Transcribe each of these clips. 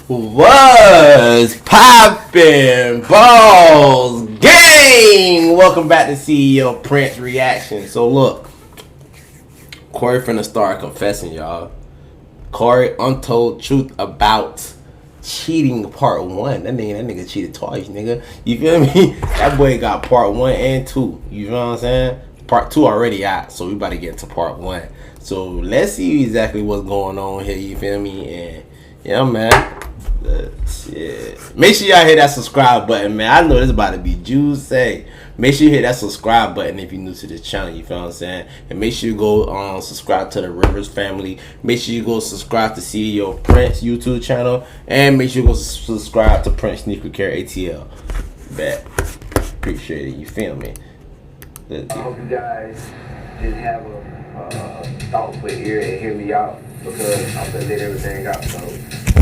Was poppin' balls gang? Welcome back to CEO Prince Reaction. So look, Corey finna start confessing, y'all. Corey Untold Truth about cheating part 1. That nigga cheated twice, nigga. You feel me? That boy got part 1 and 2. You feel what I'm saying? Part 2 already out, so we about to get into part 1. So let's see exactly what's going on here, you feel me? And yeah, man. Shit. Make sure y'all hit that subscribe button, man. I know this about to be juicy. Make sure you hit that subscribe button if you're new to this channel, you feel what I'm saying? And make sure you go subscribe to the Rivers family. Make sure you go subscribe to CEO Prince YouTube channel. And make sure you go subscribe to Prince Sneaker Care ATL. Bet. Appreciate it, you feel me? I hope you guys just have a thoughtful ear and hear me out, because I'm gonna let everything out. So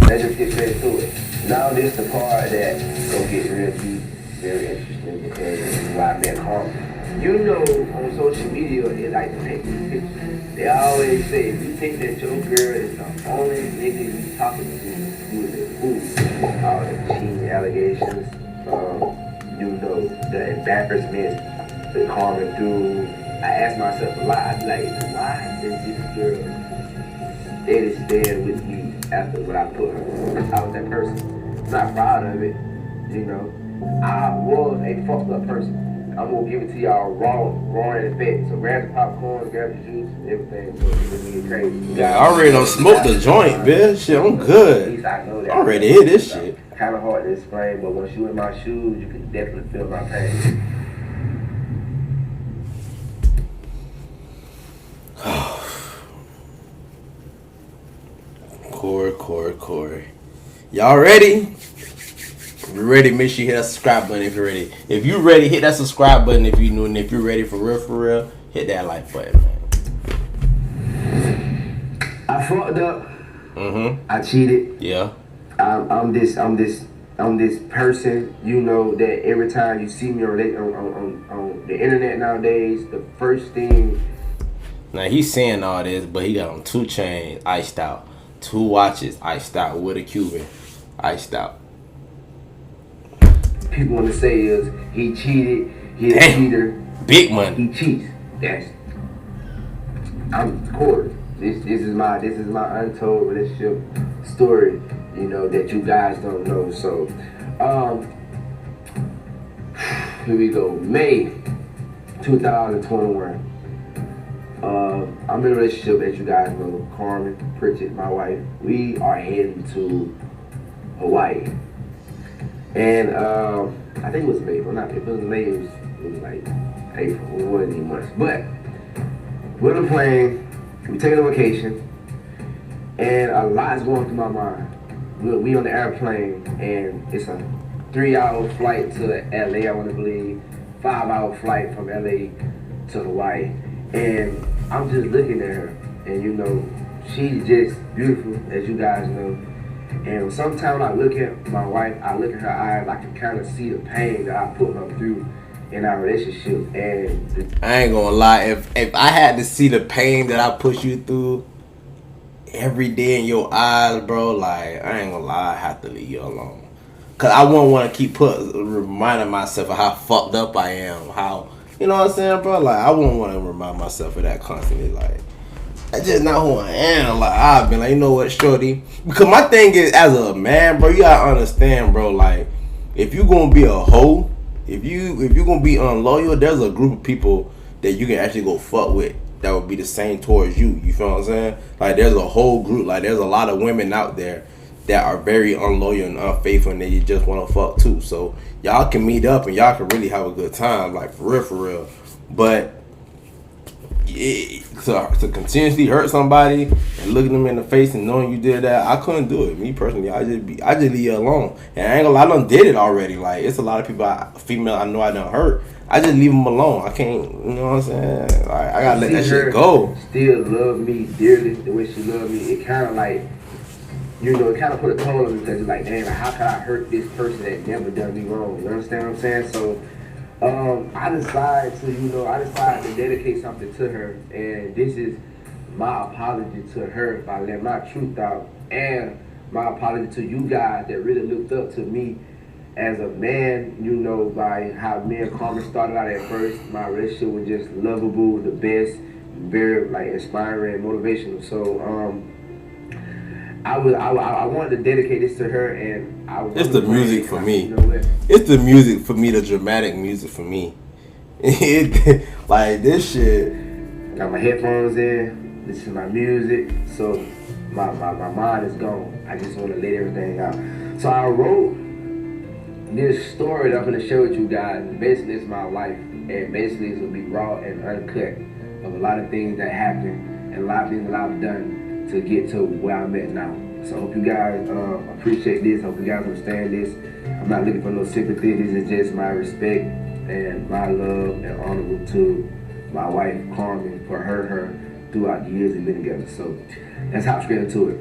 let's just get straight to it. Now this the part that gonna get real deep, very interesting, because this is why I met Carmen. You know, on social media they like to take these pictures. They always say, if you think that your girl is the only nigga you talking to, you is a fool. All the cheating allegations, you know, the embarrassment that Carmen through. I asked myself a lot. I be like, why is this girl steady staying with me after what I put her? I was that person. I'm not proud of it, you know. I was a fucked up person. I'm gonna give it to y'all raw in effect. So grab the popcorn, grab the juice, everything. So it's gonna get crazy. Yeah, I already done smoked the joint, bitch. Shit, I'm good. At least I know that. I already hit this shit. Kind of hard to explain, but once you in my shoes, you can definitely feel my pain. Corey. Y'all ready? If you're ready, make sure you hit that subscribe button if you're ready. If you're ready, hit that subscribe button if you're new. And if you're ready for real, hit that like button, man. I fucked up. I cheated. Yeah. I'm this person, you know, that every time you see me on the internet nowadays, the first thing. Now he's saying all this, but he got on 2 chains, iced out. 2 watches, iced out, with a Cuban, iced out. People want to say is he cheated, he's a cheater. Big money. He cheats. I'm Corey. This is my untold relationship story, you know, that you guys don't know. So here we go. May 2021. I'm in a relationship that you guys know, Carmen Pritchett, my wife. We are heading to Hawaii. And I think it was May, but not, if it was May, it was like April, it wasn't even months. But we're on a plane, we taking a vacation, and a lot's going through my mind. We on the airplane, and it's a 3-hour flight to LA, I want to believe, 5-hour flight from LA to Hawaii. And I'm just looking at her, and you know, she's just beautiful, as you guys know. And sometimes I look at my wife, I look at her eyes, I can kind of see the pain that I put her through in our relationship. And I ain't gonna lie, if I had to see the pain that I put you through every day in your eyes, bro, like, I ain't gonna lie, I have to leave you alone. Cause I wouldn't want to keep reminding myself of how fucked up I am, how, you know what I'm saying, bro? Like, I wouldn't want to remind myself of that constantly. Like, that's just not who I am. Like, I've been like, you know what, shorty? Because my thing is, as a man, bro, you gotta understand, bro. Like, if you gonna be a hoe, if you gonna be unloyal, there's a group of people that you can actually go fuck with that would be the same towards you. You feel what I'm saying? Like, there's a whole group. Like, there's a lot of women out there that are very unloyal and unfaithful, and they just want to fuck too. So y'all can meet up and y'all can really have a good time, like, for real. But to continuously hurt somebody and looking them in the face and knowing you did that, I couldn't do it. Me personally, I just leave you alone. And I ain't gonna lie, I done did it already. Like, it's a lot of people, female I know I done hurt. I just leave them alone. I can't, you know what I'm saying? Like, I gotta let that shit go. Still love me dearly the way she loved me. It kind of like, you know, it kind of put a toll on me, because it's like, damn, how could I hurt this person that never done me wrong? You understand what I'm saying? So I decided to dedicate something to her, and this is my apology to her by letting my truth out, and my apology to you guys that really looked up to me as a man, you know, by how me and Carmen started out at first. My relationship was just lovable, the best, very like inspiring and motivational. So I wanted to dedicate this to her, and it's the music for me. You know, it's the music for me, the dramatic music for me. Like this shit. Got my headphones in, this is my music, so my mind is gone. I just want to let everything out. So I wrote this story that I'm going to share with you guys. Basically, it's my life, and basically it's going to be raw and uncut of a lot of things that happened and a lot of things that I've done to get to where I'm at now. So I hope you guys appreciate this. I hope you guys understand this. I'm not looking for no sympathy. This is just my respect and my love and honor to my wife Carmen for her throughout the years we've been together. So let's hop straight into it.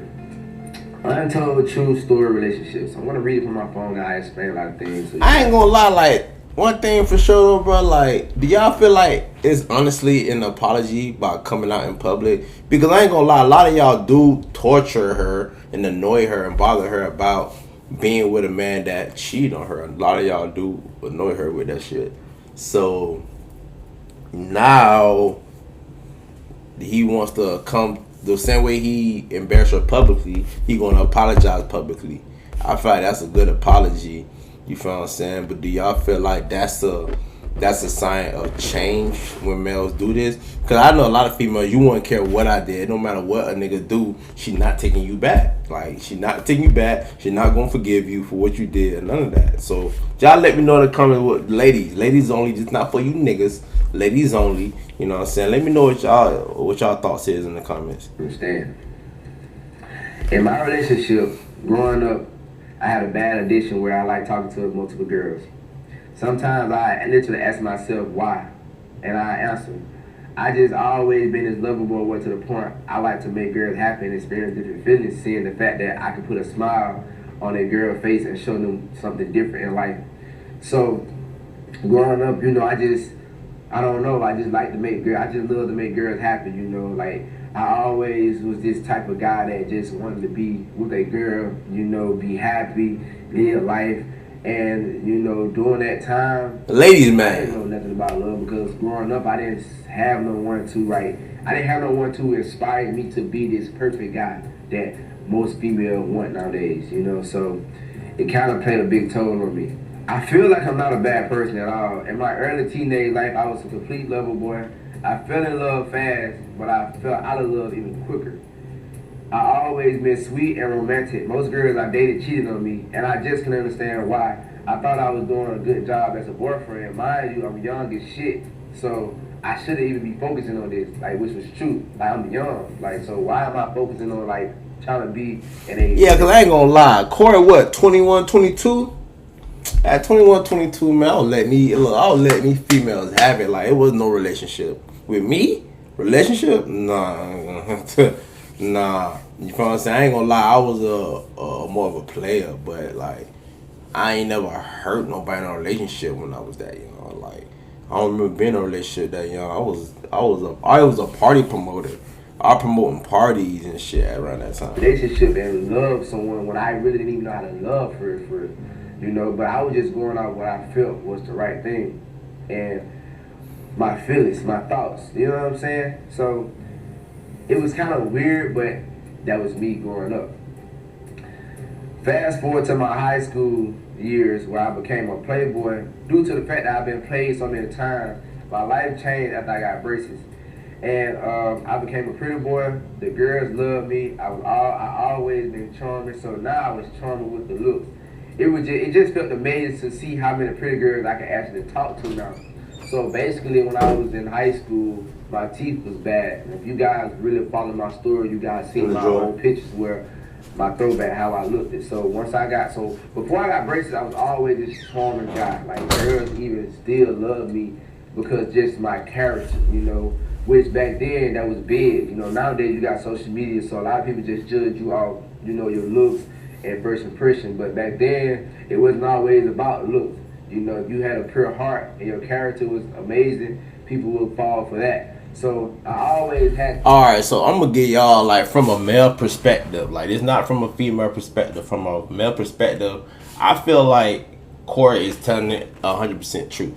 Untold Truth Story Relationships. I'm gonna read it from my phone and I explain a lot of things. So I ain't gonna lie, like one thing for sure though, bro, like do y'all feel like it's honestly an apology by coming out in public? Because I ain't gonna lie, a lot of y'all do torture her and annoy her and bother her about being with a man that cheated on her. A lot of y'all do annoy her with that shit. So now he wants to come the same way he embarrassed her publicly, he gonna apologize publicly. I feel like that's a good apology. You feel what I'm saying? But do y'all feel like that's a sign of change when males do this? Because I know a lot of females, you wouldn't care what I did. No matter what a nigga do, she not taking you back. Like, she not taking you back. She not going to forgive you for what you did and none of that. So, y'all let me know in the comments what, ladies. Ladies only, just not for you niggas. Ladies only. You know what I'm saying? Let me know what y'all thoughts is in the comments. Understand. In my relationship, growing up, I had a bad addiction where I like talking to multiple girls. Sometimes I literally ask myself why, and I answer. I just always been this lovable boy to the point I like to make girls happy and experience different feelings, seeing the fact that I can put a smile on a girl's face and show them something different in life. So, growing up, you know, I just like to make girls, I just love to make girls happy, you know, like, I always was this type of guy that just wanted to be with a girl, you know, be happy, live life. And, you know, during that time, ladies, man, I didn't know nothing about love because growing up, I didn't have no one to inspire me to be this perfect guy that most females want nowadays, you know. So it kind of played a big toll on me. I feel like I'm not a bad person at all. In my early teenage life, I was a complete lover boy. I fell in love fast, but I fell out of love even quicker. I always been sweet and romantic. Most girls I dated cheated on me, and I just couldn't understand why. I thought I was doing a good job as a boyfriend. Mind you, I'm young as shit, so I shouldn't even be focusing on this, like, which was true. Like, I'm young, like, so why am I focusing on, like, trying to be in a... Yeah, because I ain't gonna lie. Corey, what, 21, 22? At 21, 22, man, I'll let me females have it. Like, it was no relationship. With me? Relationship? Nah. Nah. You feel what I'm saying? I ain't gonna lie, I was a more of a player, but, like, I ain't never hurt nobody in a relationship when I was that young. Like, I don't remember being in a relationship that young. I was a party promoter. I promoting parties and shit around that time. Relationship and love someone when I really didn't even know how to love for you know, but I was just going out what I felt was the right thing. And my feelings, my thoughts, you know what I'm saying? So it was kind of weird, but that was me growing up. Fast forward to my high school years where I became a playboy. Due to the fact that I've been played so many times, my life changed after I got braces. And I became a pretty boy. The girls loved me. I always been charming, so now I was charming with the looks. It just felt amazing to see how many pretty girls I could actually talk to now. So basically, when I was in high school, my teeth was bad. And if you guys really follow my story, you guys see my old pictures where my throwback, how I looked it. So before I got braces, I was always this charming guy. Like, girls even still love me because just my character, you know, which back then that was big. You know, nowadays you got social media, so a lot of people just judge you off, you know, your looks and first impression. But back then, it wasn't always about looks. You know, if you had a pure heart and your character was amazing, people would fall for that. So I always had. All right, so I'm gonna get y'all like from a male perspective. Like it's not from a female perspective. From a male perspective, I feel like Corey is telling it 100% truth.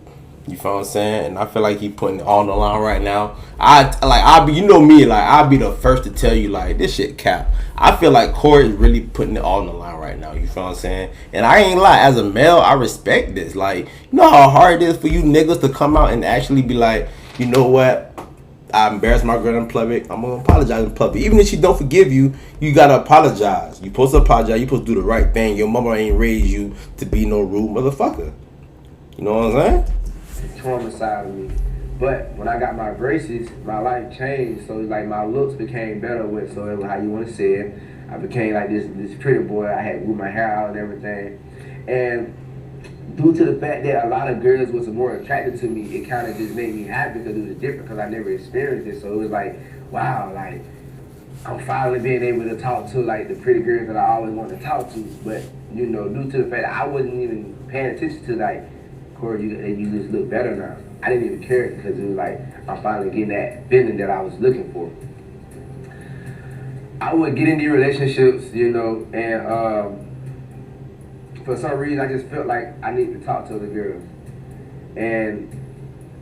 You feel what I'm saying? And I feel like he putting it all on the line right now. I'll be, you know me, like I'll be the first to tell you like this shit cap. I feel like Corey is really putting it all on the line right now. You feel what I'm saying? And I ain't lie, as a male, I respect this. Like, you know how hard it is for you niggas to come out and actually be like, you know what? I embarrassed my girl in public. I'm gonna apologize in public. Even if she don't forgive you, you gotta apologize. You supposed to apologize. You supposed to do the right thing. Your mama ain't raised you to be no rude motherfucker. You know what I'm saying? Traumatized me. But when I got my braces, my life changed. So like my looks became better with. So it was how you want to say it. I became like this pretty boy. I had grew my hair out and everything. And due to the fact that a lot of girls was more attracted to me, it kind of just made me happy because it was different because I never experienced it. So it was like, wow, like I'm finally being able to talk to like the pretty girls that I always wanted to talk to. But you know, due to the fact that I wasn't even paying attention to like, Corey, you just look better now. I didn't even care because it was like I'm finally getting that feeling that I was looking for. I would get into relationships, you know, and for some reason I just felt like I needed to talk to the girls. And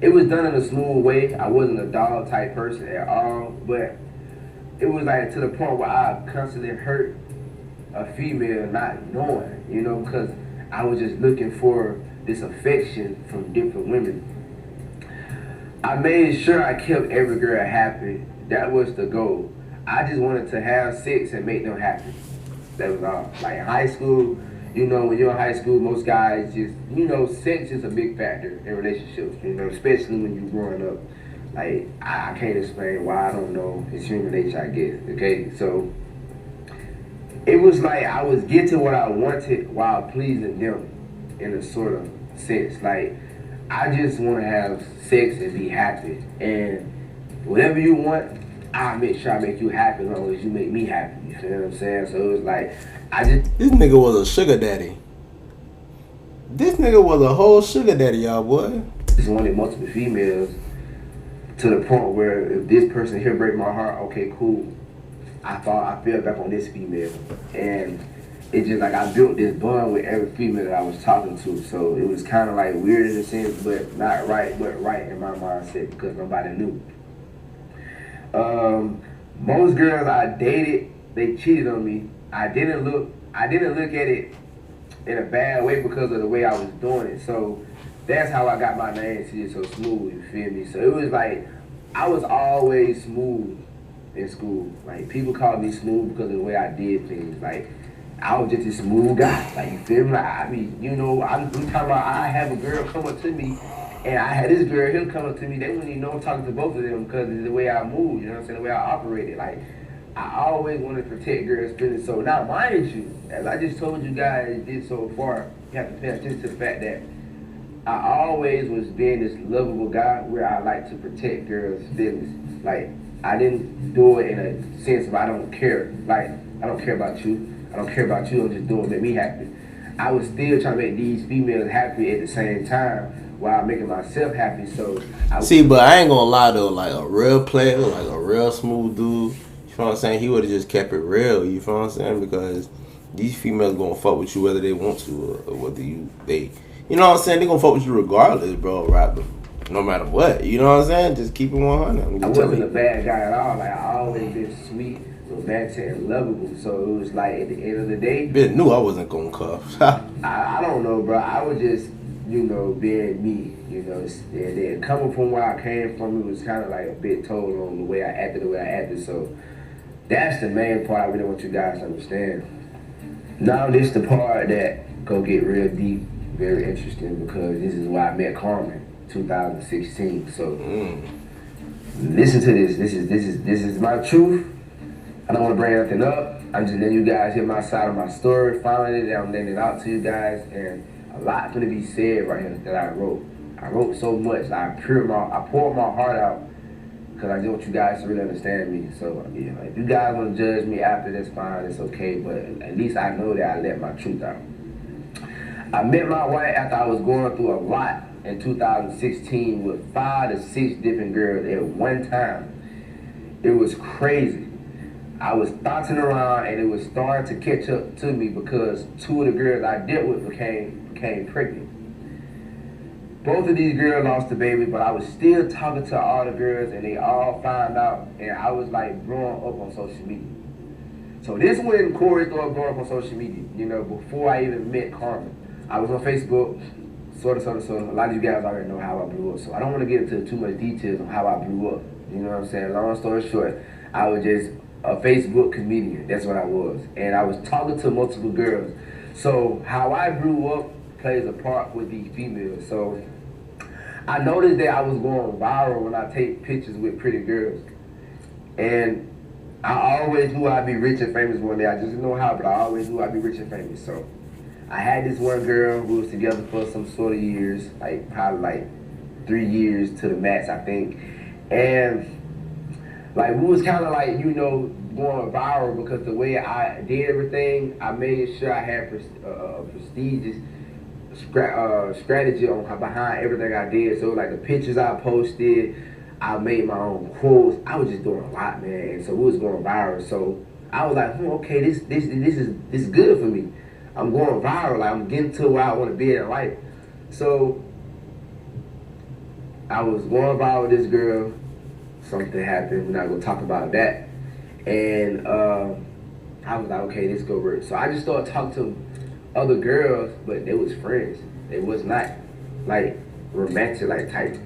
it was done in a smooth way. I wasn't a dog type person at all, but it was like to the point where I constantly hurt a female not knowing, you know, because I was just looking for this affection from different women. I made sure I kept every girl happy. That was the goal. I just wanted to have sex and make them happy. That was all. Like in high school, you know, when you're in high school, most guys just, you know, sex is a big factor in relationships, you know, especially when you're growing up. Like, I can't explain why, I don't know. It's human nature, I guess, okay? So, it was like I was getting what I wanted while pleasing them in a sort of sense. Like, I just want to have sex and be happy. And whatever you want, I'll make sure I make you happy as long as you make me happy. You feel what I'm saying? So, it was like, This nigga was a sugar daddy. This nigga was a whole sugar daddy, y'all, boy. Just wanted multiple females to the point where if this person here break my heart, okay, cool. I fell back on this female. And it's just like I built this bond with every female that I was talking to. So it was kind of like weird in a sense, but not right, but right in my mindset because nobody knew. Most girls I dated, they cheated on me. I didn't look at it in a bad way because of the way I was doing it. So that's how I got my name to it so smooth, you feel me? So it was like I was always smooth in school. Like people called me smooth because of the way I did things. Like I was just a smooth guy. Like you feel me? Like, I mean, you know, I'm talking about I have a girl come up to me and I had this girl here come up to me. They wouldn't even know I'm talking to both of them because of the way I moved, you know what I'm saying? The way I operated. Like I always wanted to protect girls' feelings. So now, mind you, as I just told you guys did so far, you have to pay attention to the fact that I always was being this lovable guy where I like to protect girls' feelings. Like, I didn't do it in a sense of I don't care. Like, I don't care about you. I don't care about you. I'm just doing it to make me happy. I was still trying to make these females happy at the same time while making myself happy. So, but I ain't gonna lie though, like a real player, like a real smooth dude, you know what I'm saying? He would have just kept it real, you feel what I'm saying? Because these females gonna fuck with you whether they want to or whether you know what I'm saying? They gonna fuck with you regardless, bro, right? No matter what, you know what I'm saying? Just keep it 100. I wasn't a bad guy at all. Like I always been sweet, romantic, and lovable. So it was like at the end of the day, bitch knew I wasn't gonna cuff. I don't know, bro. I was just, you know, being me, you know. And then coming from where I came from, it was kind of like a bit told on the way I acted. So that's the main part I really want you guys to understand. Now this is the part that go get real deep, very interesting, because this is where I met Carmen, 2016. So listen to this. This is my truth. I don't want to bring anything up. I'm just letting you guys hear my side of my story. Finally, I'm letting it out to you guys, and a lot's gonna be said right here that I wrote. I wrote so much. I poured my heart out because I just want you guys to really understand me. So yeah, if you guys want to judge me after, that's fine. It's okay. But at least I know that I let my truth out. I met my wife after I was going through a lot in 2016 with 5 to 6 different girls at one time. It was crazy. I was bouncing around and it was starting to catch up to me because 2 of the girls I dealt with became pregnant. Both of these girls lost the baby, but I was still talking to all the girls and they all found out, and I was like growing up on social media. So this is when Corey started growing up on social media, you know, before I even met Carmen. I was on Facebook, sort of. A lot of you guys already know how I blew up, so I don't want to get into too much details on how I blew up. You know what I'm saying? Long story short, I was just a Facebook comedian. That's what I was. And I was talking to multiple girls. So how I grew up plays a part with these females. So I noticed that I was going viral when I take pictures with pretty girls. And I always knew I'd be rich and famous one day. I just didn't know how, but I always knew I'd be rich and famous. So I had this one girl who was together for some sort of years, like probably like 3 years to the max, I think. And like we was kind of like, you know, going viral because the way I did everything, I made sure I had a prestigious strategy on behind everything I did. So like the pictures I posted, I made my own quotes. I was just doing a lot, man. And so we was going viral. So I was like, okay, this is good for me. I'm going viral. Like I'm getting to where I want to be in life. So I was going viral with this girl. Something happened. We're not gonna talk about that. And I was like, okay, this go work. So I just started talking to other girls, but they was friends. They was not like romantic like type.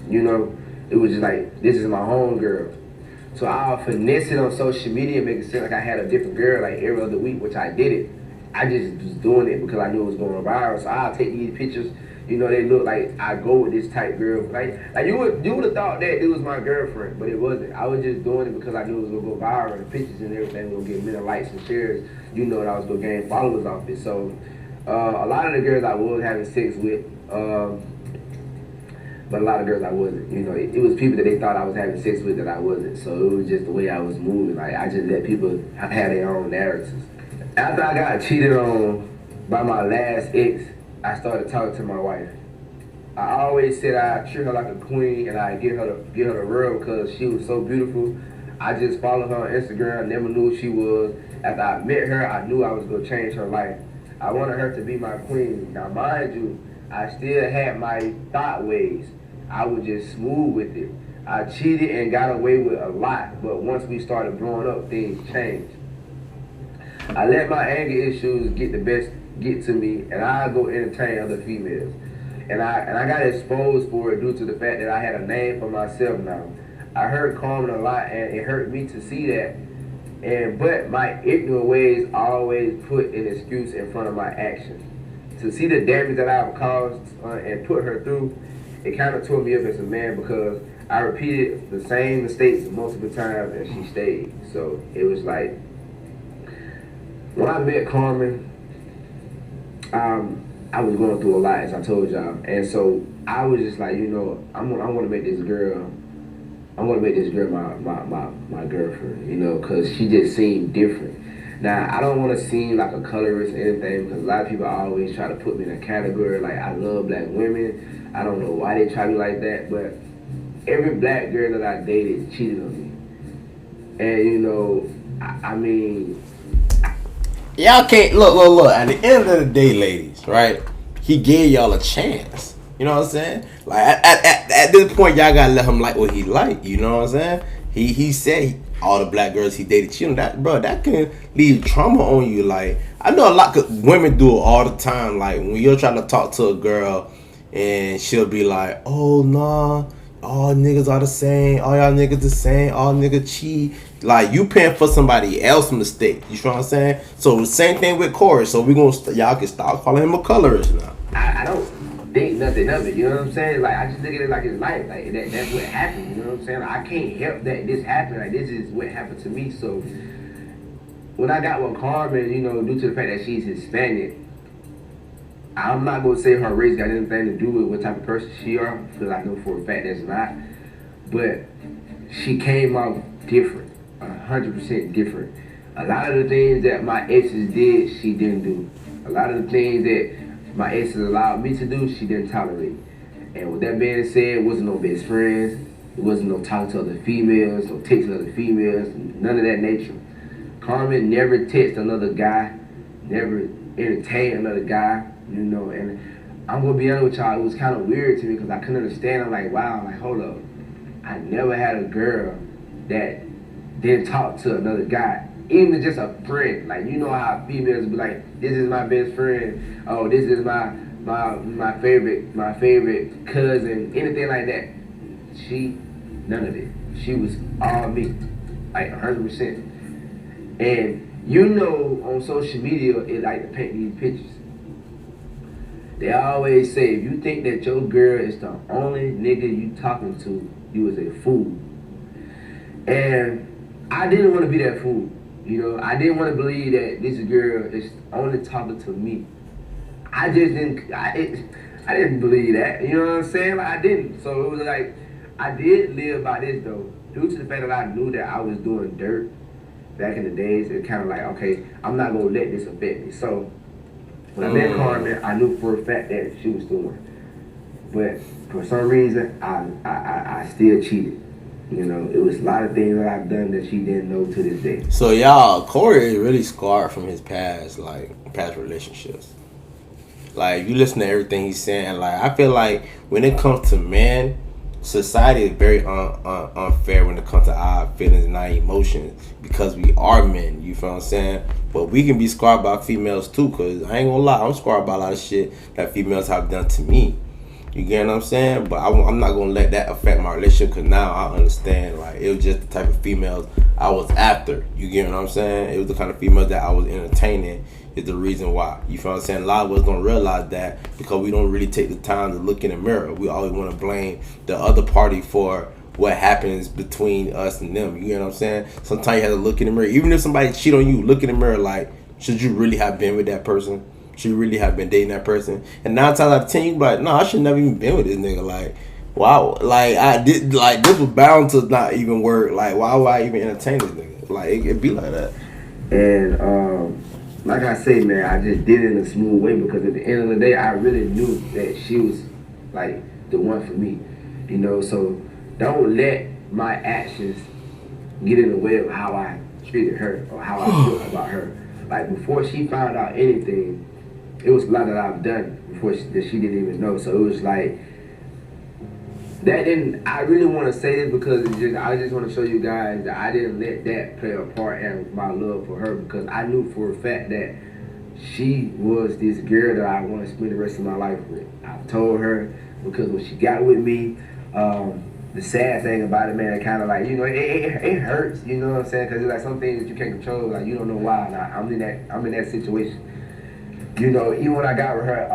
You know, it was just like, this is my home girl. So I'll finesse it on social media, make it seem like I had a different girl like every other week, which I did it. I just was doing it because I knew it was going viral. So I'll take these pictures, you know, they look like I go with this type girl. Like you would have thought that it was my girlfriend, but it wasn't. I was just doing it because I knew it was gonna go viral and the pictures and everything was gonna get many likes and shares. You know, that I was gonna gain followers off it. So a lot of the girls I was having sex with, but a lot of girls I wasn't. You know, it was people that they thought I was having sex with that I wasn't. So it was just the way I was moving. Like I just let people have their own narratives. After I got cheated on by my last ex, I started talking to my wife. I always said I treat her like a queen and I get her the world because she was so beautiful. I just followed her on Instagram, never knew who she was. After I met her, I knew I was gonna change her life. I wanted her to be my queen. Now mind you, I still had my thought ways. I was just smooth with it. I cheated and got away with a lot, but once we started growing up, things changed. I let my anger issues get to me, and I go entertain other females. And I got exposed for it due to the fact that I had a name for myself now. I hurt Carmen a lot, and it hurt me to see that. But my ignorant ways always put an excuse in front of my actions. To see the damage that I've caused and put her through, it kind of tore me up as a man because I repeated the same mistakes multiple times and she stayed. So it was like, when I met Carmen, I was going through a lot, as I told y'all, and so I was just like, you know, I want to make this girl my girlfriend, you know, because she just seemed different. Now, I don't want to seem like a colorist or anything because a lot of people always try to put me in a category like I love black women. I don't know why they try me like that, but every black girl that I dated cheated on me. And, you know, I mean... Y'all can't look. At the end of the day, ladies, right? He gave y'all a chance. You know what I'm saying? Like at this point, y'all gotta let him like what he like. You know what I'm saying? He said all the black girls he dated cheating. That bro, that can leave trauma on you. Like I know a lot of women do it all the time. Like when you're trying to talk to a girl and she'll be like, "Oh nah, all niggas are the same. All y'all niggas the same. All niggas cheat." Like you paying for somebody else's mistake. You know what I'm saying? So the same thing with Corey. So y'all can start calling him a colorist now. I don't think nothing of it. You know what I'm saying? Like I just look at it like his life. Like that's what happened. You know what I'm saying? Like, I can't help that this happened. Like this is what happened to me. So when I got with Carmen, you know, due to the fact that she's Hispanic, I'm not gonna say her race got anything to do with what type of person she are, because I know for a fact that's not. But she came out different. 100% different. A lot of the things that my exes did, she didn't do. A lot of the things that my exes allowed me to do, she didn't tolerate. And with that being said, it wasn't no best friends. It wasn't no talking to other females, no texting other females, none of that nature. Carmen never texted another guy, never entertained another guy, you know. And I'm gonna be honest with y'all, it was kind of weird to me because I couldn't understand. I'm like, wow, like hold up, I never had a girl that didn't talk to another guy, even just a friend. Like, you know how females be like, this is my best friend, oh, this is my favorite cousin, anything like that. She, none of it. She was all me, like 100%. And you know, on social media, it like to paint these pictures. They always say, if you think that your girl is the only nigga you talking to, you is a fool. And I didn't want to be that fool. You know, I didn't want to believe that this girl is only talking to me. I just didn't, I didn't believe that. You know what I'm saying? Like, I didn't. So it was like, I did live by this though. Due to the fact that I knew that I was doing dirt back in the days, it kind of like, okay, I'm not going to let this affect me. So when I met Carmen, I knew for a fact that she was doing. But for some reason, I still cheated. You know, it was a lot of things that I've done that she didn't know to this day. So y'all, Corey is really scarred from his past relationships. Like, you listen to everything he's saying. Like, I feel like when it comes to men, society is very unfair when it comes to our feelings and our emotions because we are men. You feel what I'm saying? But we can be scarred by females too, because I ain't gonna lie, I'm scarred by a lot of shit that females have done to me. You get what I'm saying? But I'm not gonna let that affect my relationship, because now I understand, like, it was just the type of females I was after. You get what I'm saying? It was the kind of females that I was entertaining is the reason why. You feel what I'm saying? A lot of us don't realize that because we don't really take the time to look in the mirror. We always want to blame the other party for what happens between us and them. You know what I'm saying? Sometimes you have to look in the mirror. Even if somebody cheat on you, look in the mirror like, should you really have been with that person? Should you really have been dating that person? And 9 times out of 10, you be like, no, I should never even been with this nigga. Like, wow, like, I did, like, this was bound to not even work. Like, why would I even entertain this nigga? Like, it be like that. And like I say, man, I just did it in a smooth way because at the end of the day, I really knew that she was like the one for me, you know. So don't let my actions get in the way of how I treated her or how I feel about her. Like, before she found out anything, it was a lot that I've done before that she didn't even know. So it was like, that didn't, I really want to say this because I just want to show you guys that I didn't let that play a part in my love for her, because I knew for a fact that she was this girl that I want to spend the rest of my life with. I told her, because when she got with me, the sad thing about it, man, it kind of like, you know, it hurts, you know what I'm saying? Because it's like some things that you can't control, like you don't know why. And I'm in that situation. You know, even when I got with her,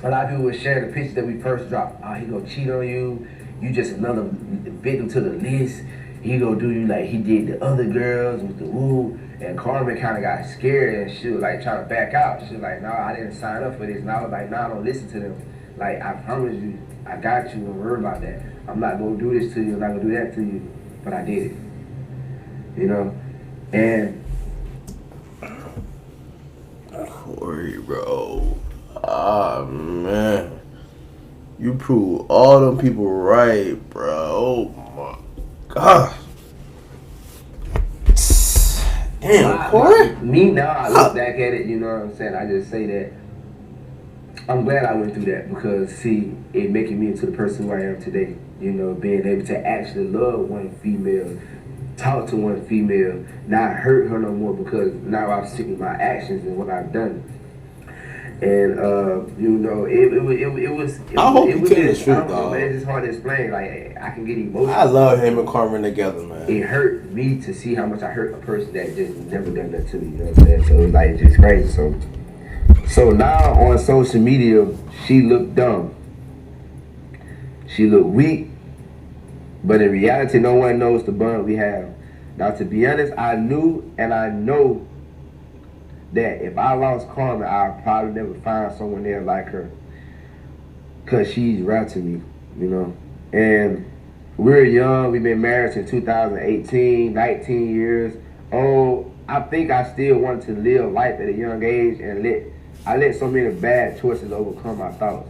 a lot of people were sharing the pictures that we first dropped. Oh, he gonna cheat on you. You just another victim to the list. He gonna do you like he did the other girls with the woo. And Carmen kind of got scared and she was like trying to back out. She was like, no, I didn't sign up for this. And I was like, no, don't listen to them. Like, I promise you, I got you. Don't worry about that. I'm not gonna do this to you. I'm not gonna do that to you. But I did it. You know? And Corey, bro. Ah, man. You prove all them people right, bro. Oh, my God. Damn, Corey. Me now, I look back at it, you know what I'm saying? I just say that I'm glad I went through that because, see, it making me into the person who I am today. You know, being able to actually love one female, talk to one female, not hurt her no more because now I'm sick of my actions and what I've done. And you know, it was. I hope you tell the truth, dog. It's just hard to explain. Like, I can get emotional. I love him and Carmen together, man. It hurt me to see how much I hurt a person that just never done that to me. You know what I'm saying? So it was like just crazy. So now on social media, she looked dumb. She looked weak. But in reality, no one knows the bond we have. Now, to be honest, I knew and I know that if I lost Carmen, I'll probably never find someone there like her. Because she's right to me, you know. And we're young. We've been married since 2018, 19 years. Oh, I think I still wanted to live life at a young age and I let so many bad choices overcome my thoughts.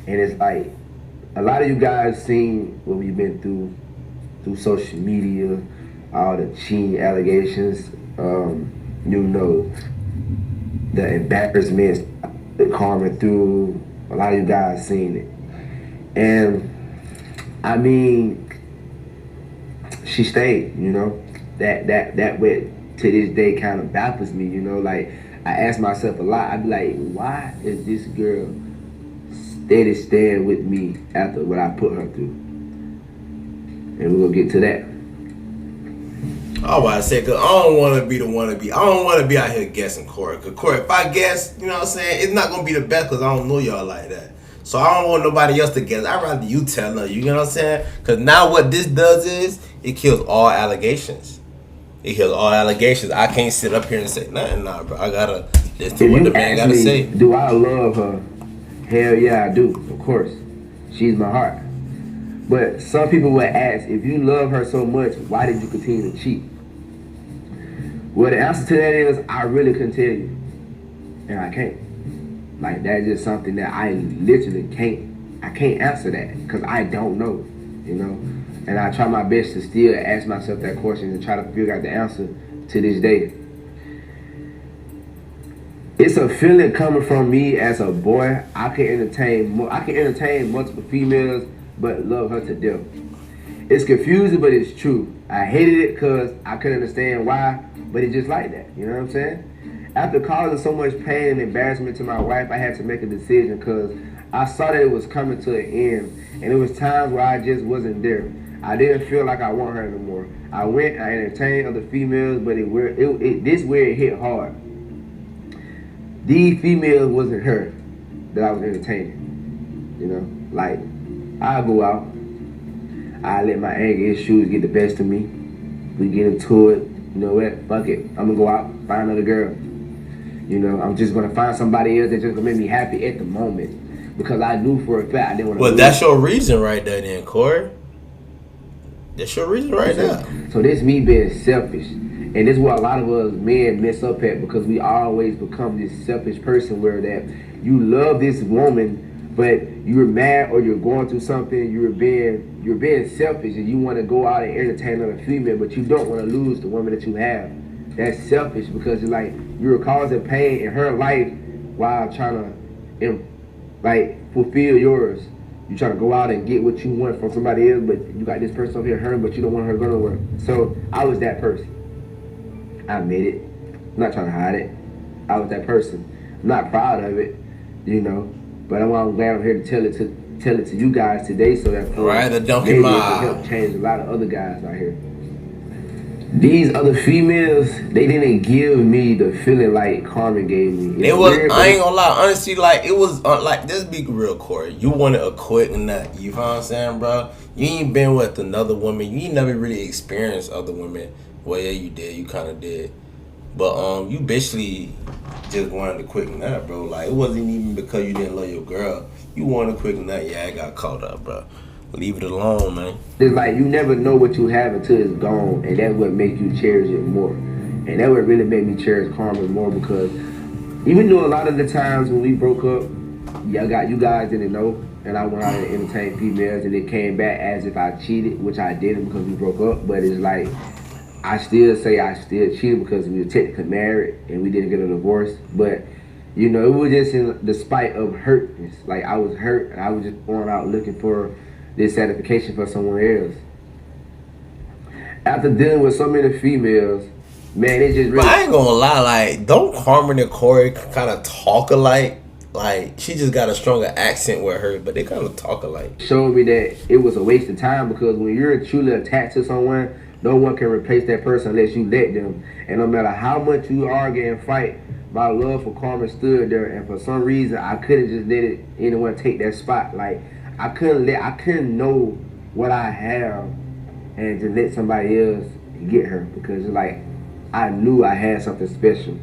And it's like a lot of you guys seen what we've been through social media, all the cheating allegations, you know, the embarrassments that Carmen through. A lot of you guys seen it. And I mean, she stayed, you know. That went to this day kind of baffles me, you know. Like, I ask myself a lot, I be like, why is this girl steady staying with me after what I put her through? And we're gonna get to that. I was about to say, cause I don't want to be the one to be. I don't want to be out here guessing Corey. Cause Corey, if I guess, you know what I'm saying, it's not gonna be the best. Cause I don't know y'all like that. So I don't want nobody else to guess. I'd rather you tell her. You know what I'm saying? Cause now what this does is it kills all allegations. It kills all allegations. I can't sit up here and say nothing, nah, bro. I gotta listen to what the man gotta say. Do I love her? Hell yeah, I do. Of course, she's my heart. But some people would ask, if you love her so much, why did you continue to cheat? Well, the answer to that is, I really couldn't tell you. And I can't. Like, that's just something that I literally can't. I can't answer that because I don't know, you know? And I try my best to still ask myself that question and try to figure out the answer to this day. It's a feeling coming from me as a boy. I can entertain multiple females, but love her to death. It's confusing, but it's true. I hated it because I couldn't understand why, but it's just like that. You know what I'm saying? After causing so much pain and embarrassment to my wife, I had to make a decision because I saw that it was coming to an end, and it was times where I just wasn't there. I didn't feel like I want her anymore. I went and I entertained other females, but this where it hit hard. These females wasn't her that I was entertaining. You know, like, I go out, I let my anger issues get the best of me. We get into it. You know what? Fuck it. I'm gonna go out, find another girl. You know, I'm just gonna find somebody else that's just gonna make me happy at the moment. Because I knew for a fact I didn't want to. Well, that's your reason right there, then, Corey. That's your reason right there. So this me being selfish. And this is what a lot of us men mess up at, because we always become this selfish person where that you love this woman, but you're mad or you're going through something, you're being selfish and you want to go out and entertain another female, but you don't want to lose the woman that you have. That's selfish because you're like, you're causing pain in her life while trying to fulfill yours. You trying to go out and get what you want from somebody else, but you got this person over here hurting, but you don't want her to go nowhere. So I was that person. I admit it. I'm not trying to hide it. I was that person. I'm not proud of it, you know. But I'm glad I'm here to tell it to you guys today, so that maybe it can help change a lot of other guys out here. These other females, they didn't give me the feeling like Carmen gave me. It was. I ain't gonna lie. Honestly, like it was. Like, let's be real, Corey. You wanted a quick nut. You know what I'm saying, bro? You ain't been with another woman. You ain't never really experienced other women. Well, yeah, you did. You kind of did. But you basically just wanted a quick nut, bro. Like, it wasn't even because you didn't love your girl. You wanted a quick nut. Yeah, I got caught up, bro. Leave it alone, man. It's like you never know what you have until it's gone, and that's what makes you cherish it more. And that would really make me cherish Carmen more, because even though a lot of the times when we broke up, you guys didn't know, and I went out and entertained females, and it came back as if I cheated, which I didn't because we broke up. But it's like, I still say I still cheated because we were technically married and we didn't get a divorce. But, you know, it was just in the spite of hurtness. Like, I was hurt and I was just going out looking for this satisfaction for someone else. After dealing with so many females, man, it just really... But I ain't gonna lie, like, don't Carmen and Corey kind of talk alike? Like, she just got a stronger accent with her, but they kind of talk alike. Showed me that it was a waste of time, because when you're truly attached to someone, no one can replace that person unless you let them. And no matter how much you argue and fight, my love for Carmen stood there, and for some reason I couldn't just let anyone take that spot. Like, I couldn't know what I have and just let somebody else get her, because it's like I knew I had something special.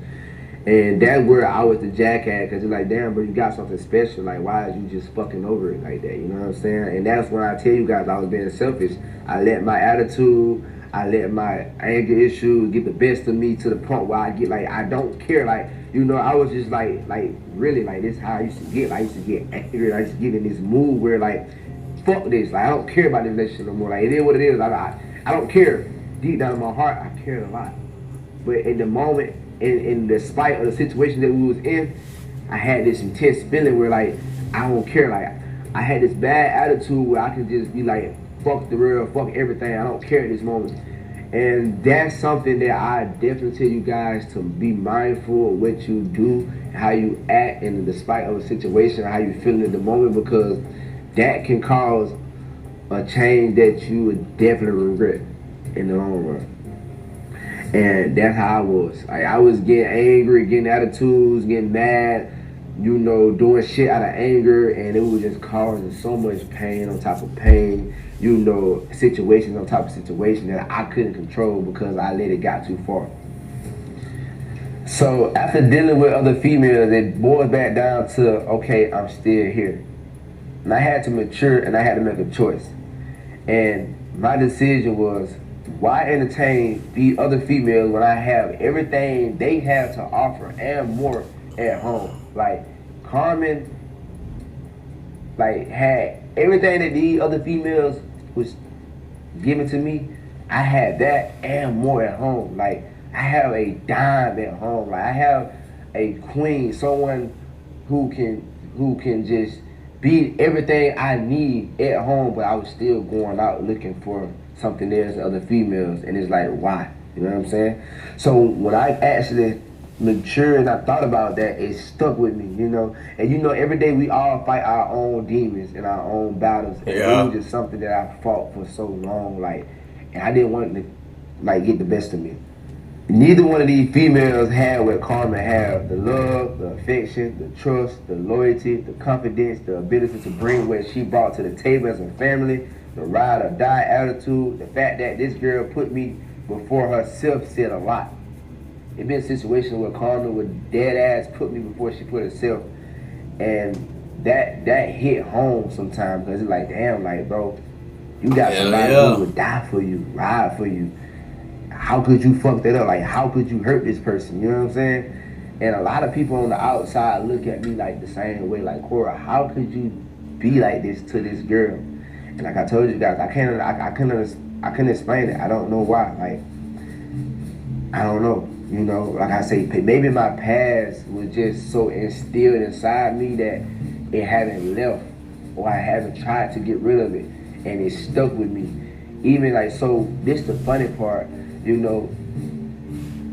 And that's where I was the jackass, because it's like, damn, bro, you got something special. Like, why is you just fucking over it like that? You know what I'm saying? And that's when I tell you guys I was being selfish. I let my attitude, I let my anger issues get the best of me to the point where I get like I don't care. Like, you know, I was just like really like this how I used to get. Like, I used to get angry. I used to get in this mood where like fuck this. Like, I don't care about this relationship no more. Like, it is what it is. I don't care. Deep down in my heart, I cared a lot. But in the moment, in the spite of the situation that we was in, I had this intense feeling where like I don't care. Like, I had this bad attitude where I could just be like, fuck the world, fuck everything. I don't care at this moment. And that's something that I definitely tell you guys to be mindful of what you do, how you act in the spite of a situation, how you feel in the moment, because that can cause a change that you would definitely regret in the long run. And that's how I was. Like, I was getting angry, getting attitudes, getting mad, you know, doing shit out of anger, and it was just causing so much pain on top of pain, you know, situations on top of situations that I couldn't control because I let it got too far. So after dealing with other females, it boils back down to, okay, I'm still here. And I had to mature and I had to make a choice. And my decision was, why entertain the other females when I have everything they have to offer and more at home? Like, Carmen, like, had everything that these other females was giving to me. I had that and more at home. Like, I have a dime at home. Like, I have a queen, someone who can just be everything I need at home, but I was still going out looking for something else to other females, and it's like, why? You know what I'm saying? So when I actually matured and I thought about that, it stuck with me, you know. And you know, every day we all fight our own demons and our own battles. And it was just something that I fought for so long, like, and I didn't want it to like get the best of me. Neither one of these females had what Carmen had: the love, the affection, the trust, the loyalty, the confidence, the ability to bring what she brought to the table as a family, the ride or die attitude. The fact that this girl put me before herself said a lot. It been situations where Carmen would dead ass put me before she put herself, and that hit home sometimes, because it's like, damn, like, bro, you got somebody who would die for you, ride for you. How could you fuck that up? Like, how could you hurt this person? You know what I'm saying? And a lot of people on the outside look at me like the same way, like, Cora, how could you be like this to this girl? And like I told you guys, I couldn't explain it. I don't know why. Like, I don't know. You know, like I say, maybe my past was just so instilled inside me that it haven't left, or I haven't tried to get rid of it, and it stuck with me. Even like, so this the funny part, you know,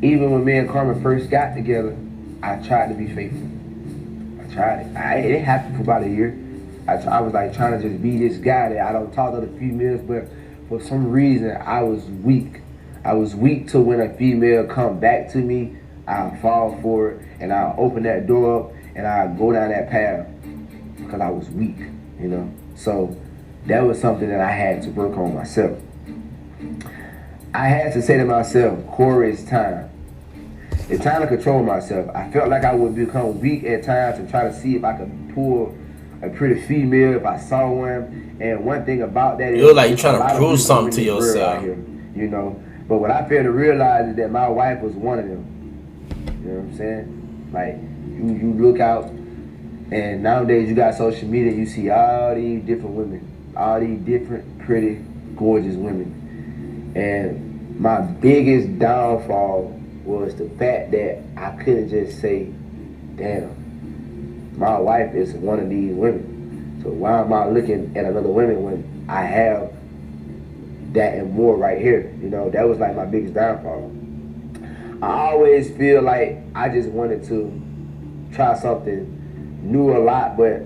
even when me and Carmen first got together, I tried to be faithful. I tried it. It happened for about a year. I was like trying to just be this guy that I don't talk to other females, but for some reason I was weak. I was weak to when a female come back to me, I'll fall for it, and I'll open that door up and I'll go down that path because I was weak, you know. So that was something that I had to work on myself. I had to say to myself, Corey, it's time. It's time to control myself. I felt like I would become weak at times and try to see if I could pull a pretty female if I saw one. And one thing about that is, you're like, you're trying to prove something to yourself, here, you know. But what I failed to realize is that my wife was one of them. You know what I'm saying? Like, you look out, and nowadays you got social media, you see all these different women, all these different, pretty, gorgeous women. And my biggest downfall was the fact that I couldn't just say, damn, my wife is one of these women. So why am I looking at another woman when I have that and more right here? You know, that was like my biggest downfall. I always feel like I just wanted to try something new a lot, but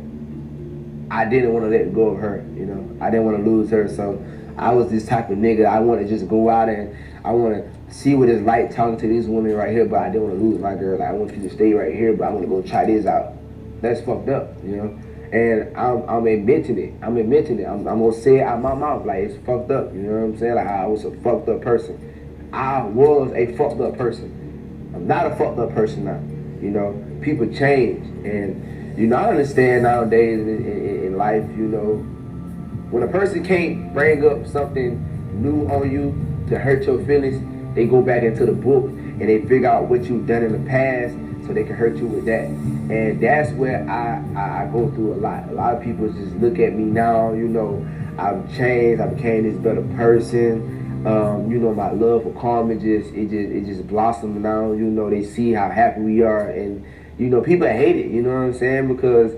I didn't want to let go of her, you know. I didn't want to lose her, so I was this type of nigga. I want to just go out and I want to see what it's like talking to this woman right here, but I didn't want to lose my girl. Like, I want you to stay right here, but I want to go try this out. That's fucked up, you know. And I'm admitting it. I'm gonna say it out my mouth, like, it's fucked up. You know what I'm saying? Like, I was a fucked up person. I was a fucked up person. I'm not a fucked up person now. You know, people change, and you know, I understand nowadays in life, you know, when a person can't bring up something new on you, to hurt your feelings, they go back into the book and they figure out what you've done in the past so they can hurt you with that. And that's where I go through a lot. A lot of people just look at me now, you know, I've changed, I became this better person. You know, my love for Carmen just blossomed now. You know, they see how happy we are, and you know, people hate it. You know what I'm saying? Because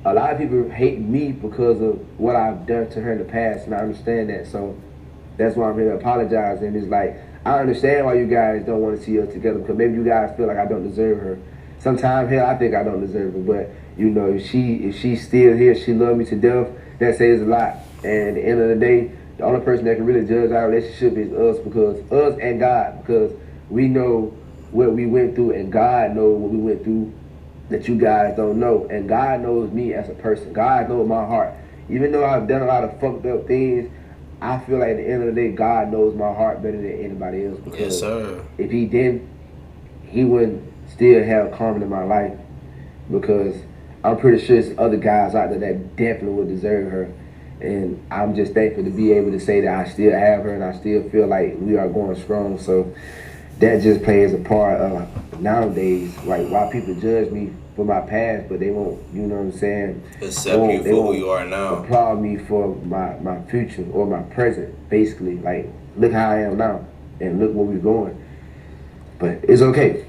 a lot of people hate me because of what I've done to her in the past, and I understand that. So that's why I'm here to apologize. And it's like, I understand why you guys don't want to see us together, because maybe you guys feel like I don't deserve her. Sometimes, hell, I think I don't deserve her. But you know, if she's still here, she loves me to death. That says a lot. And at the end of the day, the only person that can really judge our relationship is us, because us and God, because we know what we went through, and God knows what we went through that you guys don't know. And God knows me as a person. God knows my heart. Even though I've done a lot of fucked up things, I feel like at the end of the day, God knows my heart better than anybody else. Because yes, sir. If he didn't, he wouldn't still have Carmen in my life, because I'm pretty sure there's other guys out there that definitely would deserve her. And I'm just thankful to be able to say that I still have her, and I still feel like we are going strong. So that just plays a part nowadays, like why people judge me for my past, but they won't, you know what I'm saying? Accept you for who you are now. Applaud me for my future or my present, basically. Like, look how I am now, and look where we're going. But it's okay.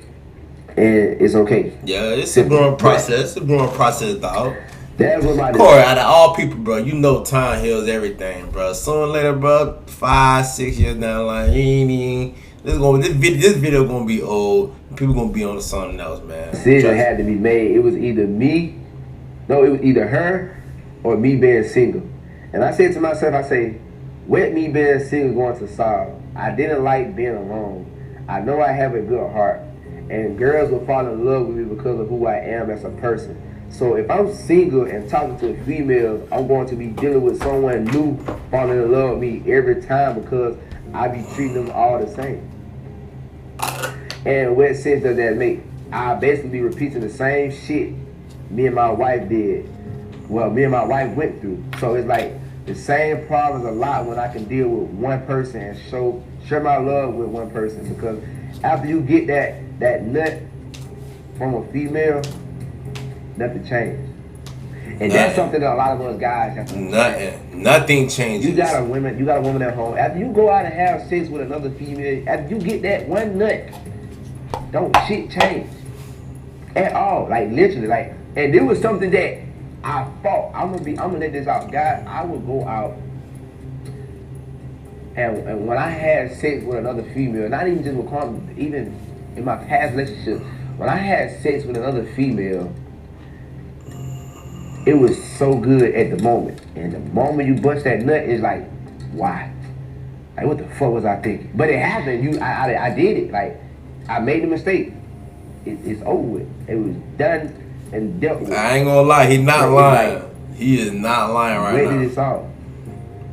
And it's okay. Yeah, it's a growing process. It's a growing process, dog. That's what my Corey, out of all people, bro, you know time heals everything, bro. Sooner or later, bro, 5-6 years down the line, you ain't even. This video gonna be old. People gonna be on to something else, man. Decision had to be made. It was either her or me being single. And I said to myself, what me being single going to solve? I didn't like being alone. I know I have a good heart, and girls will fall in love with me because of who I am as a person. So if I'm single and talking to a female, I'm going to be dealing with someone new falling in love with me every time, because I be treating them all the same. And what sense does that make? I basically be repeating the same shit me and my wife did. Well, me and my wife went through. So it's like the same problems a lot when I can deal with one person and share my love with one person. Because after you get that nut from a female, nothing changed. And that's something that a lot of us guys have to understand. Nothing changes. You got a woman at home. After you go out and have sex with another female, after you get that one nut, don't shit change at all. Like, literally, like. And there was something that I fought. I'm gonna let this out, guys. I would go out, and when I had sex with another female, not even just with Carmen, even in my past relationship, when I had sex with another female, it was so good at the moment. And the moment you bust that nut, it's like, why? Like, what the fuck was I thinking? But it happened. I did it. Like, I made the mistake. It's over with. It was done and dealt with. I ain't gonna lie, he not lying. Like, he is not lying right now. Where did it all?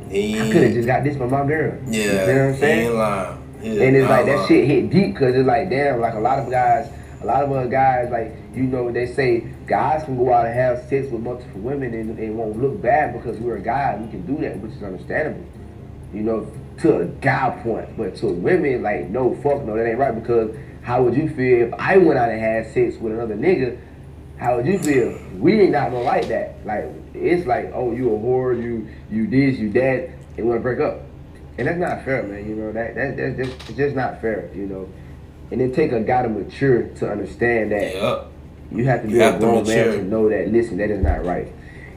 I could have just got this from my girl. Yeah, you know what I'm saying? He ain't lying. And it's like, that shit hit deep, because it's like, damn, like a lot of us guys, like, you know, they say guys can go out and have sex with multiple women and it won't look bad because we're a guy and we can do that, which is understandable, you know, to a guy point. But to women, like, no, fuck no, that ain't right. Because how would you feel if I went out and had sex with another nigga? How would you feel? We ain't not gonna like that. Like, it's like, oh, you a whore, you this, you that, and wanna break up. And that's not fair, man. You know, that's just not fair, you know. And it take a guy to mature to understand that. Yep. You have to be a grown man to know that, listen, that is not right.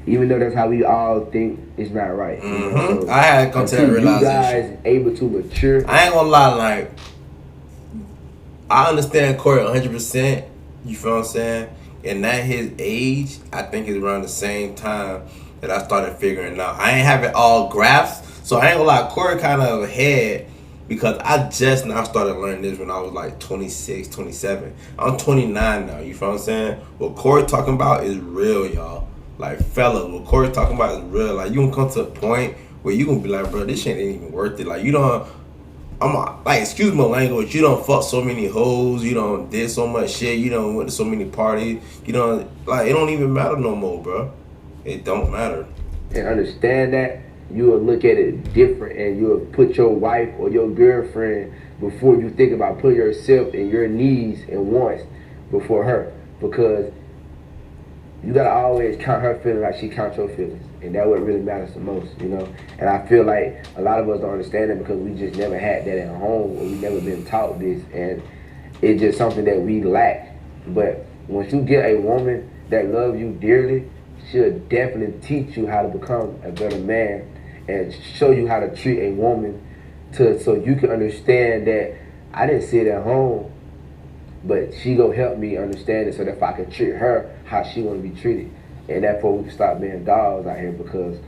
Even though that's how we all think it's not right. Mm-hmm. You know? So, I had to come to that realization. You guys able to mature. I ain't gonna lie, like, I understand Corey 100%. You feel what I'm saying? And at his age, I think it's around the same time that I started figuring it out. I ain't have it all grasped, so I ain't gonna lie, Corey kind of ahead. Because I just now started learning this when I was like 26, 27. I'm 29 now, you feel what I'm saying? What Corey talking about is real, y'all. Like, fellas, what Corey talking about is real. Like, you gonna come to a point where you gonna be like, bro, this shit ain't even worth it. Like, you don't, like, excuse my language, you don't fuck so many hoes, you don't did so much shit, you don't went to so many parties, you don't, like, it don't even matter no more, bro. It don't matter. And understand that. you'll look at it different, and you'll put your wife or your girlfriend before you think about putting yourself and your needs and wants before her, because you gotta always count her feelings like she counts your feelings, and that's what really matters the most, you know. And I feel like a lot of us don't understand it because we just never had that at home, or we never been taught this, and it's just something that we lack. But once you get a woman that loves you dearly, she'll definitely teach you how to become a better man and show you how to treat a woman so you can understand that I didn't see it at home, but she gonna help me understand it so that if I can treat her how she wanna be treated. And therefore we can stop being dogs out here, because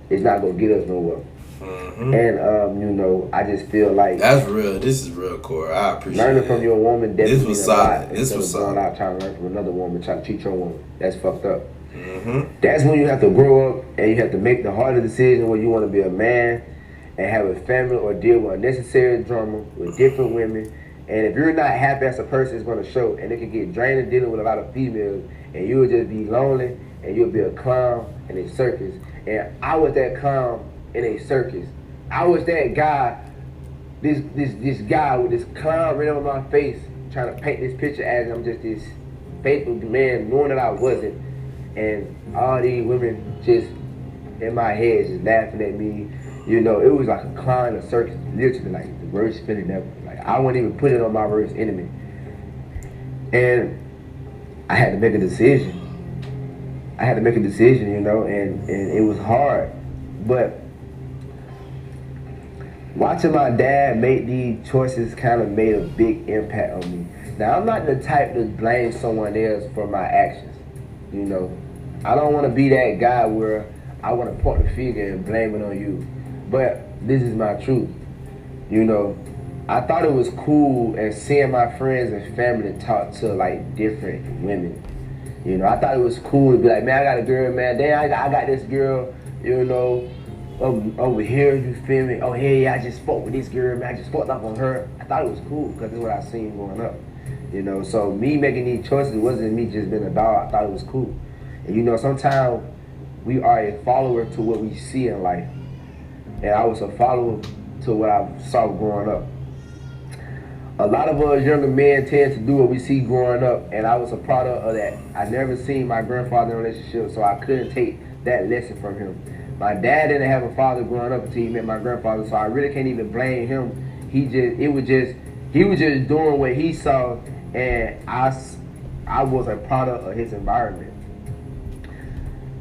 it's not gonna get us nowhere. Mm-hmm. And you know, I just feel like that's real. This is real, Corey. I appreciate learning from your woman definitely this was solid. This was solid. Going out trying to learn from another woman, trying to treat your woman. That's fucked up. Mm-hmm. That's when you have to grow up and you have to make the harder decision when you want to be a man and have a family, or deal with unnecessary drama with different women. And if you're not happy as a person, it's going to show, and it can get draining dealing with a lot of females, and you'll just be lonely, and you'll be a clown in a circus. And I was that clown in a circus. I was that guy, this guy with this clown right on my face, trying to paint this picture as I'm just this faithful man, knowing that I wasn't. And all these women just in my head just laughing at me. You know, it was like a clown in a circus, literally like the worst feeling ever. Like I wouldn't even put it on my worst enemy. And I had to make a decision. You know, and it was hard. But watching my dad make these choices kind of made a big impact on me. Now, I'm not the type to blame someone else for my actions. You know, I don't want to be that guy where I want to point the finger and blame it on you. But this is my truth. You know, I thought it was cool and seeing my friends and family talk to like different women. You know, I thought it was cool to be like, man, I got a girl, man. Damn, I got this girl, you know, over here, you feel me? Oh, hey, I just fought with this girl, man. I just fought up on her. I thought it was cool because that's what I seen growing up. You know, so me making these choices wasn't me just being a dog. I thought it was cool. And you know, sometimes we are a follower to what we see in life. And I was a follower to what I saw growing up. A lot of us younger men tend to do what we see growing up, and I was a product of that. I never seen my grandfather in a relationship, so I couldn't take that lesson from him. My dad didn't have a father growing up until he met my grandfather, so I really can't even blame him. He was just doing what he saw, and I was a product of his environment.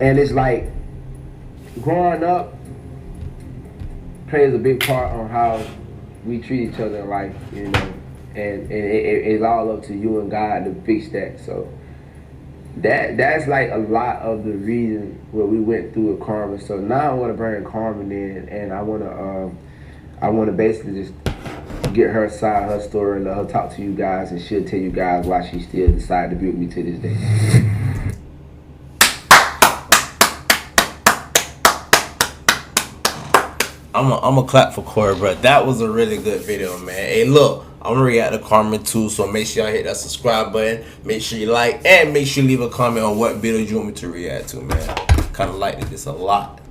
And it's like growing up plays a big part on how we treat each other in life, you know. And it's all up to you and God to fix that. So that's like a lot of the reason what we went through with Carmen. So now I want to bring Carmen in, and I want to basically just get her side, her story, and let her talk to you guys, and she'll tell you guys why she still decided to be with me to this day. I'm a clap for Corey, bro. That was a really good video, man. Hey, look, I'm gonna react to Carmen too, so make sure y'all hit that subscribe button. Make sure you like, and make sure you leave a comment on what video you want me to react to, man. Kind of liked this a lot.